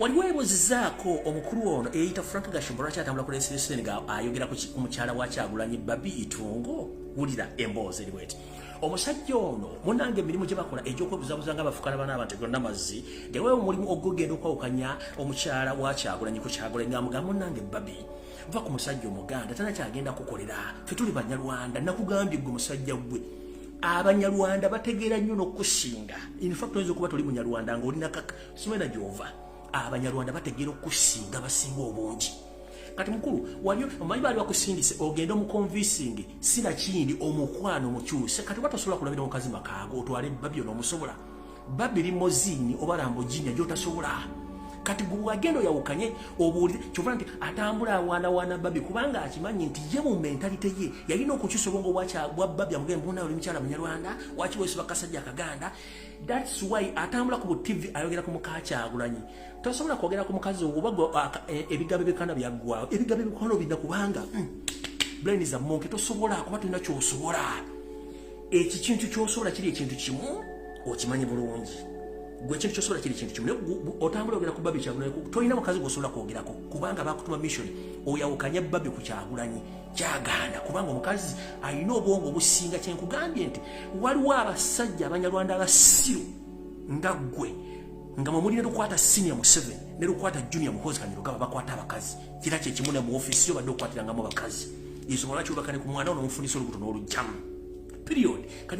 waliwo ebozizzaako omukulu ono eyita Frank Gashumba lwaki atambula ku leseni nga ayogera ku mukyala wa Kyagulanyi Babi Itungo. Wulira emboozi eri bweti. Omusajja ono munange emirimu gye bakola egy'okwebuzabuza nga bafukana bana abantu gonna amazzi ndeweewo omulimu ogugenda okwawukanya omukyala wa Kyagulanyi ku Kyagulanyi nga munange Babi va ku musajja omuganda tanakyagenda kukolera ffe tuli Banyarwanda nakugambye gwe musajja gwe Abanyarwanda bategeera nnyo n'okusinga in fact oyinza okuba toli Munyarwanda ng'olina kaka simena gy'ova Abanyarwanda bategeera okusinga basinga obungi. Kati mukulu waliyo omanyi bali bakusindise ogenda omuconvincing sina kindi omukwano mukyuse kati watasobola kulabira mukazi makaago otwale Babi n'omusobola Babi limozini oba Lamborghini gy'otasobola kati gwe agenda yawukanye obuulire kyova nti atambula awaana Babi kubanga akimanyi nti ye mu mentalite ye yalina okukyusa obwongo bwa Babi amugamba mbona oli mukyala Munyarwanda wakiweesiba kasajja akaganda. That's why atambula ku TV ayogera ku muka Kyagulanyi tosobola kwogera ku mukazi oba ebigambo bikana byaggwawo ebigambo bikono binda kubanga brain is a monkey tosobola kuba tulina kyosobola ekintu kyosobola kiri ekintu kimu okimanyi bulungi gwe ekintu kyosobola kiri ekintu kimu otambula ogera ku Babi Kyagulanyi tolina mukazi gwosobola kwogerako kubanga bakutuma mission oyawukanya Babi ku Kyagulanyi kyaganda kubanga omukazi alina obwongo obusinga kyenkugambye nti waliwo abasajja Abanyarwanda abasiru nga ggwe nga mumulina lukwata senior mu 7 ne lukwata junior mu hozi Kanyarugaba bakwata abakazi kira kye kimu ne mu office yo badde okwatiranga mu bakazi isobola kyubakane ku mwana ono omufunisa Olubuto Nalujjamu period.